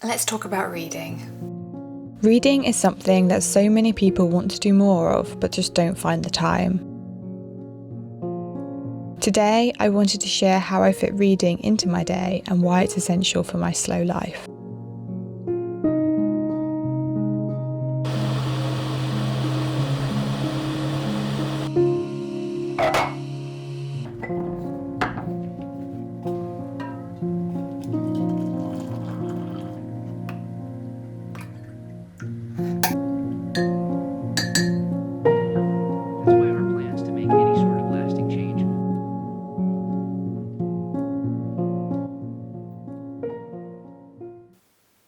Let's talk about reading. Reading is something that so many people want to do more of, but just don't find the time. Today, I wanted to share how I fit reading into my day and why it's essential for my slow life.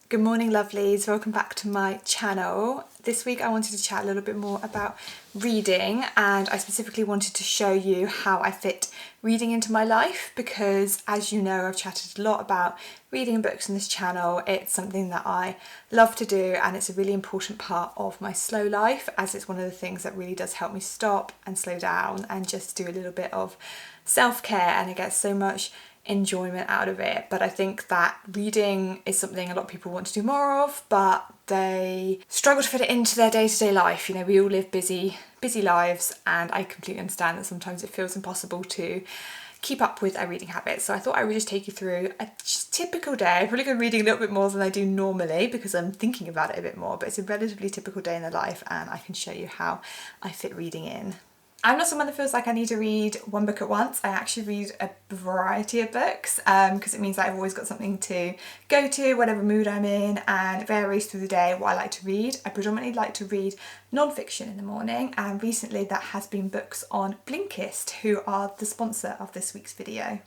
Good morning, lovelies. Welcome back to my channel. This week I wanted to chat a little bit more about reading, and I specifically wanted to show you how I fit reading into my life because, as you know, I've chatted a lot about reading books on this channel. It's something that I love to do, and it's a really important part of my slow life, as it's one of the things that really does help me stop and slow down and just do a little bit of self-care, and I get so much enjoyment out of it. But I think that reading is something a lot of people want to do more of, but they struggle to fit it into their day-to-day life. You know, we all live busy lives, and I completely understand that sometimes it feels impossible to keep up with our reading habits. So I thought I would just take you through a typical day. I'm probably going to be reading a little bit more than I do normally because I'm thinking about it a bit more, but it's a relatively typical day in the life, and I can show you how I fit reading in. I'm not someone that feels like I need to read one book at once. I actually read a variety of books because it means that I've always got something to go to, whatever mood I'm in, and it varies through the day what I like to read. I predominantly like to read non-fiction in the morning, and recently that has been books on Blinkist, who are the sponsor of this week's video.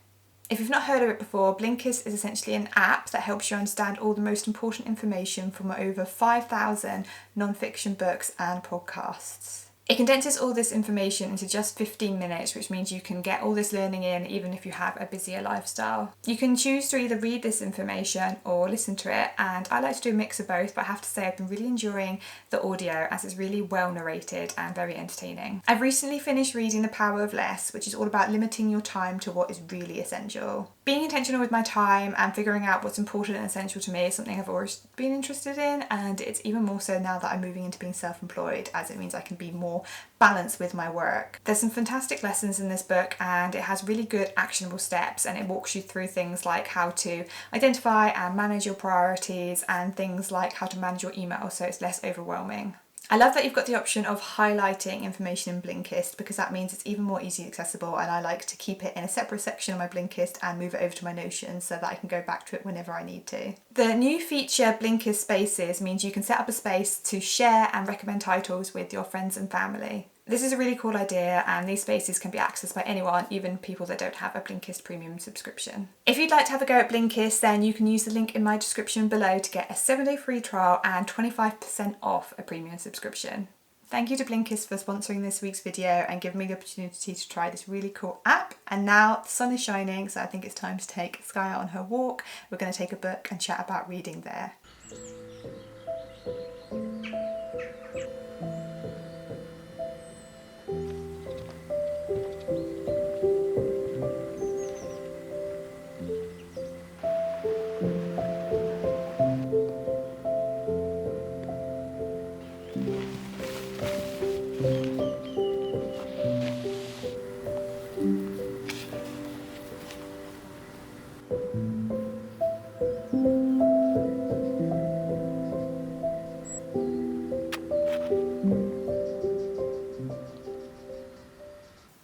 If you've not heard of it before, Blinkist is essentially an app that helps you understand all the most important information from over 5,000 non-fiction books and podcasts. It condenses all this information into just 15 minutes, which means you can get all this learning in even if you have a busier lifestyle. You can choose to either read this information or listen to it, and I like to do a mix of both, but I have to say I've been really enjoying the audio as it's really well narrated and very entertaining. I've recently finished reading The Power of Less, which is all about limiting your time to what is really essential. Being intentional with my time and figuring out what's important and essential to me is something I've always been interested in, and it's even more so now that I'm moving into being self-employed, as it means I can be more balance with my work. There's some fantastic lessons in this book, and it has really good actionable steps, and it walks you through things like how to identify and manage your priorities and things like how to manage your email so it's less overwhelming. I love that you've got the option of highlighting information in Blinkist because that means it's even more easily accessible, and I like to keep it in a separate section on my Blinkist and move it over to my Notion so that I can go back to it whenever I need to. The new feature Blinkist Spaces means you can set up a space to share and recommend titles with your friends and family. This is a really cool idea, and these spaces can be accessed by anyone, even people that don't have a Blinkist premium subscription. If you'd like to have a go at Blinkist, then you can use the link in my description below to get a 7-day free trial and 25% off a premium subscription. Thank you to Blinkist for sponsoring this week's video and giving me the opportunity to try this really cool app. And now the sun is shining, so I think it's time to take Skye on her walk. We're going to take a book and chat about reading there.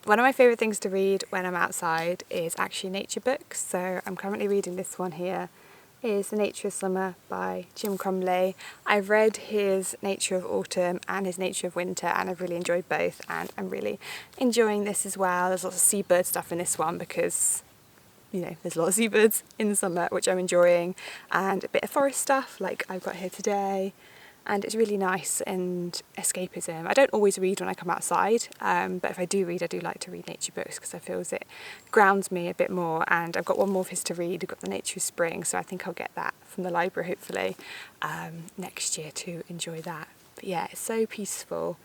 One of my favourite things to read when I'm outside is actually nature books. So I'm currently reading this one here. It is The Nature of Summer by Jim Crumley. I've read his Nature of Autumn and his Nature of Winter, and I've really enjoyed both, and I'm really enjoying this as well. There's lots of seabird stuff in this one because, you know, there's a lot of seabirds in the summer, which I'm enjoying, and a bit of forest stuff like I've got here today. And it's really nice and escapism. I don't always read when I come outside, but if I do read, I do like to read nature books because I feel as it grounds me a bit more. And I've got one more of his to read. I've got The Nature of Spring, so I think I'll get that from the library hopefully next year to enjoy that. But yeah, it's so peaceful.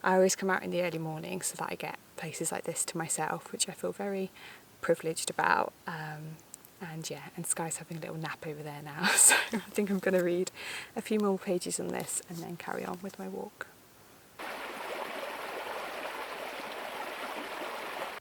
I always come out in the early morning so that I get places like this to myself, which I feel very privileged about. And yeah, and Sky's having a little nap over there now, so I think I'm going to read a few more pages on this and then carry on with my walk.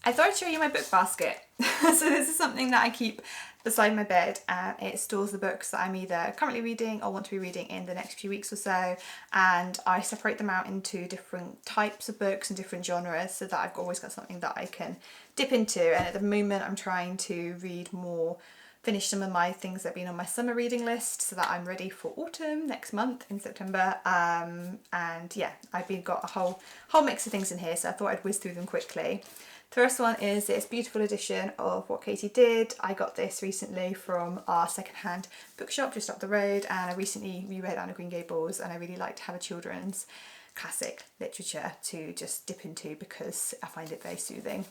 I thought I'd show you my book basket. So this is something that I keep beside my bed, and it stores the books that I'm either currently reading or want to be reading in the next few weeks or so, and I separate them out into different types of books and different genres so that I've always got something that I can dip into. And at the moment I'm trying to read more, finish some of my things that have been on my summer reading list so that I'm ready for autumn next month in September. And yeah, I've got a whole mix of things in here, so I thought I'd whiz through them quickly. The first one is this beautiful edition of What Katie Did. I got this recently from our secondhand bookshop just up the road, and I recently reread Anne of Green Gables, and I really like to have a children's classic literature to just dip into because I find it very soothing.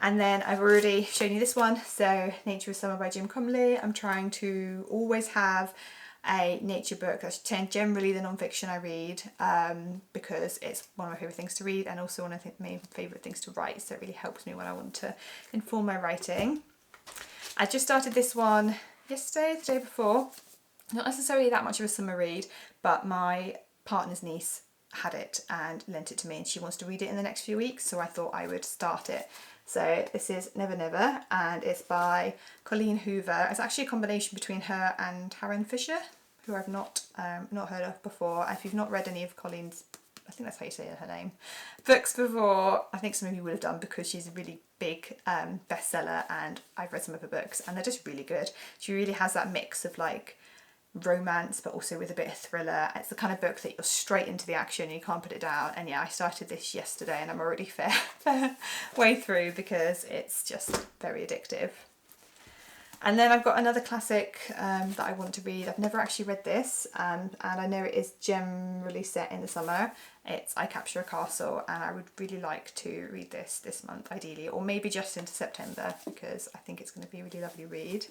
And then I've already shown you this one, so Nature of Summer by Jim Crumley. I'm trying to always have a nature book. That's generally the non-fiction I read, because it's one of my favourite things to read and also one of my favourite things to write, so it really helps me when I want to inform my writing. I just started this one yesterday, the day before. Not necessarily that much of a summer read, but my partner's niece had it and lent it to me, and she wants to read it in the next few weeks, so I thought I would start it. So this is Never Never, and it's by Colleen Hoover. It's actually a combination between her and Taryn Fisher, who I've not heard of before. If you've not read any of Colleen's, I think that's how you say her name, books before, I think some of you would have done, because she's a really big bestseller, and I've read some of her books and they're just really good. She really has that mix of like romance but also with a bit of thriller. It's the kind of book that you're straight into the action and you can't put it down. And yeah, I started this yesterday and I'm already fair way through because it's just very addictive. And then I've got another classic that I want to read. I've never actually read this, and I know it is generally set in the summer. It's I Capture a Castle, and I would really like to read this month ideally, or maybe just into September, because I think it's going to be a really lovely read.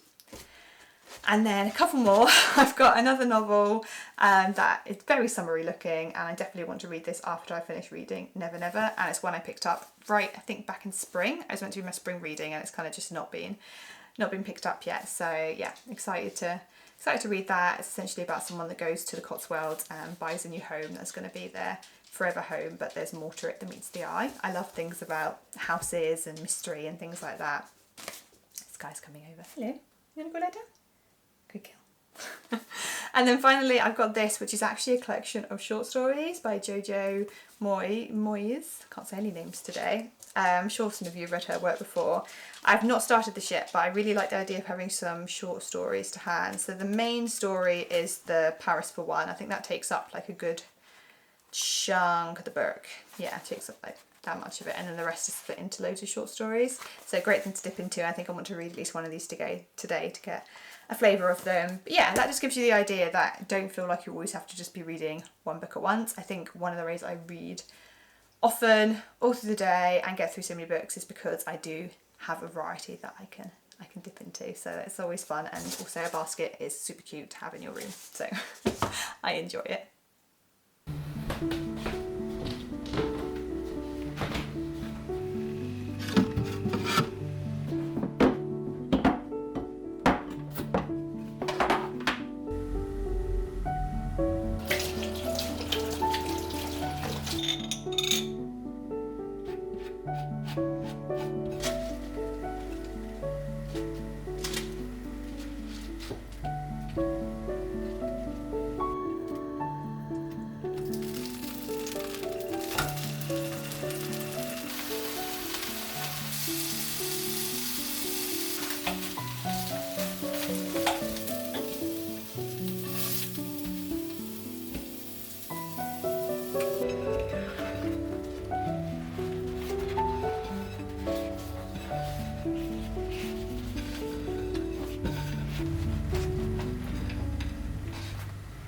And then a couple more. I've got another novel that is very summery looking, and I definitely want to read this after I finish reading Never Never, and it's one I picked up I think back in spring. I was meant to do my spring reading and it's kind of just not been picked up yet, so yeah, excited to read that. It's essentially about someone that goes to the Cotswolds and buys a new home that's going to be their forever home, but there's more to it than meets the eye. I love things about houses and mystery and things like that. This guy's coming over. Hello, you want to go lie down? Good girl. And then finally I've got this, which is actually a collection of short stories by Jojo Moyes. Can't say any names today. I'm sure some of you have read her work before. I've not started this yet, but I really like the idea of having some short stories to hand. So the main story is the Paris for One. I think that takes up like a good chunk of the book. Yeah, it takes up like that much of it, and then the rest is split into loads of short stories. So great thing to dip into. I think I want to read at least one of these today to get a flavour of them. But yeah, that just gives you the idea that don't feel like you always have to just be reading one book at once. I think one of the ways I read often all through the day and get through so many books is because I do have a variety that I can dip into, so it's always fun. And also a basket is super cute to have in your room, so I enjoy it.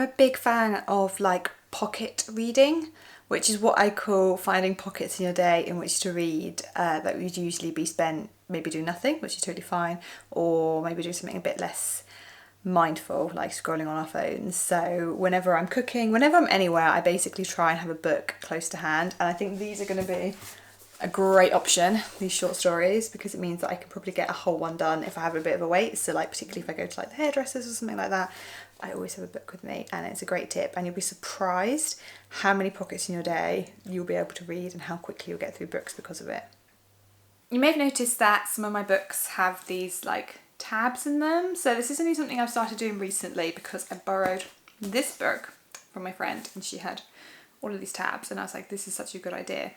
I'm a big fan of like pocket reading, which is what I call finding pockets in your day in which to read that would usually be spent maybe doing nothing, which is totally fine, or maybe doing something a bit less mindful, like scrolling on our phones. So whenever I'm cooking, whenever I'm anywhere, I basically try and have a book close to hand, and I think these are going to be a great option, these short stories, because it means that I can probably get a whole one done if I have a bit of a wait. So like particularly if I go to like the hairdressers or something like that, I always have a book with me, and it's a great tip, and you'll be surprised how many pockets in your day you'll be able to read and how quickly you'll get through books because of it. You may have noticed that some of my books have these like tabs in them. So this is only something I've started doing recently because I borrowed this book from my friend and she had all of these tabs, and I was like, this is such a good idea,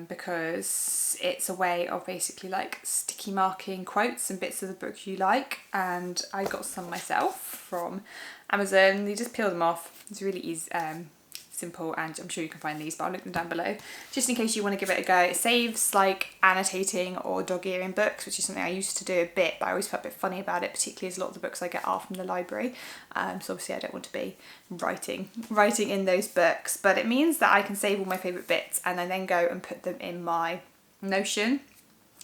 because it's a way of basically like sticky marking quotes and bits of the book you like, and I got some myself from Amazon. You just peel them off. It's really easy, simple, and I'm sure you can find these, but I'll link them down below just in case you want to give it a go. It saves like annotating or dog-earing books, which is something I used to do a bit, but I always felt a bit funny about it, particularly as a lot of the books I get are from the library, so obviously I don't want to be writing in those books, but it means that I can save all my favourite bits and I then go and put them in my Notion.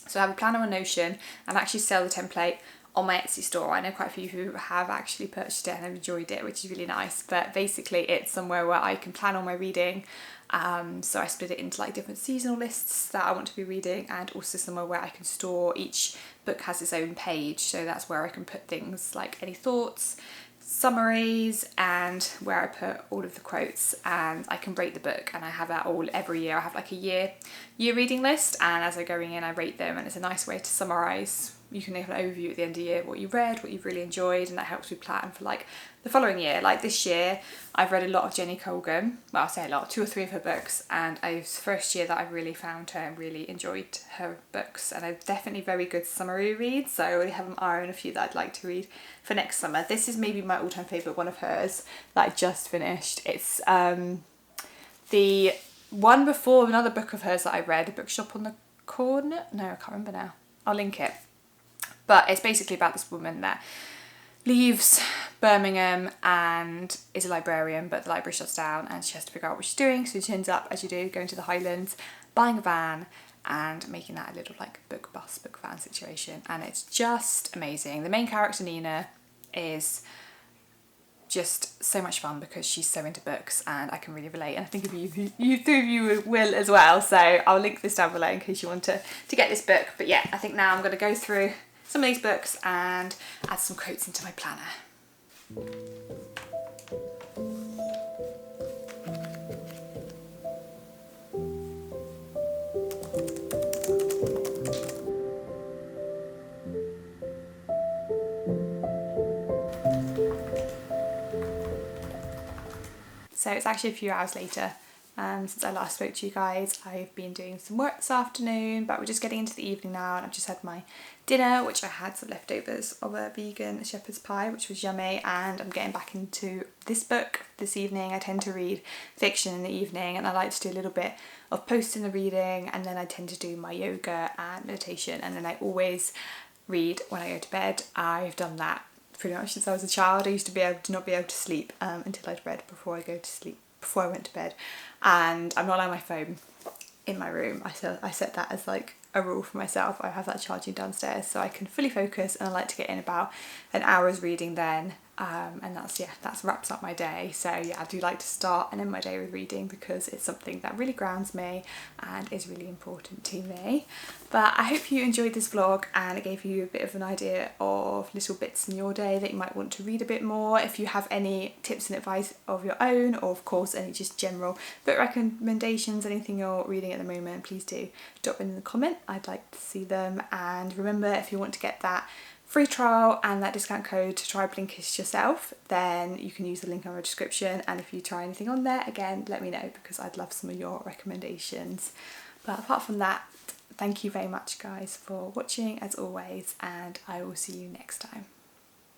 So I have a planner on Notion and actually sell the template on my Etsy store. I know quite a few who have actually purchased it and have enjoyed it, which is really nice. But basically it's somewhere where I can plan all my reading. So I split it into like different seasonal lists that I want to be reading, and also somewhere where I can store, each book has its own page. So that's where I can put things like any thoughts, summaries, and where I put all of the quotes, and I can rate the book, and I have that all every year. I have like a year reading list, and as I'm going in I rate them, and it's a nice way to summarise. You can have an overview at the end of the year, what you read, what you've really enjoyed, and that helps me plan for like the following year. Like this year I've read a lot of Jenny Colgan, well I say a lot, 2 or 3 of her books, and it's the first year that I really found her and really enjoyed her books, and they're definitely very good summary reads, so I already have an eye on a few that I'd like to read for next summer. This is maybe my all-time favourite one of hers that I just finished. It's the one before another book of hers that I read, A Bookshop on the Corner, no I can't remember now, I'll link it. But it's basically about this woman that leaves Birmingham and is a librarian, but the library shuts down and she has to figure out what she's doing. So she ends up, as you do, going to the Highlands, buying a van and making that a little like book bus, book van situation. And it's just amazing. The main character, Nina, is just so much fun because she's so into books and I can really relate, and I think you 3 of you will as well. So I'll link this down below in case you want to get this book. But yeah, I think now I'm going to go through some of these books and add some quotes into my planner. So it's actually a few hours later since I last spoke to you guys. I've been doing some work this afternoon, but we're just getting into the evening now, and I've just had my dinner, which I had some leftovers of a vegan shepherd's pie, which was yummy, and I'm getting back into this book this evening. I tend to read fiction in the evening, and I like to do a little bit of post in the reading, and then I tend to do my yoga and meditation, and then I always read when I go to bed. I've done that pretty much since I was a child. I used to not be able to sleep until I'd read before I went to bed, and I'm not allowing my phone in my room. I set that as like a rule for myself. I have that charging downstairs so I can fully focus, and I like to get in about an hour's reading then, and that wraps up my day. So yeah, I do like to start and end my day with reading because it's something that really grounds me and is really important to me. But I hope you enjoyed this vlog and it gave you a bit of an idea of little bits in your day that you might want to read a bit more. If you have any tips and advice of your own, or of course any just general book recommendations, anything you're reading at the moment, please do drop in the comment. I'd like to see them. And remember, if you want to get that free trial and that discount code to try Blinkist yourself, then you can use the link in my description, and if you try anything on there, again, let me know because I'd love some of your recommendations. But apart from that, thank you very much guys for watching as always, and I will see you next time.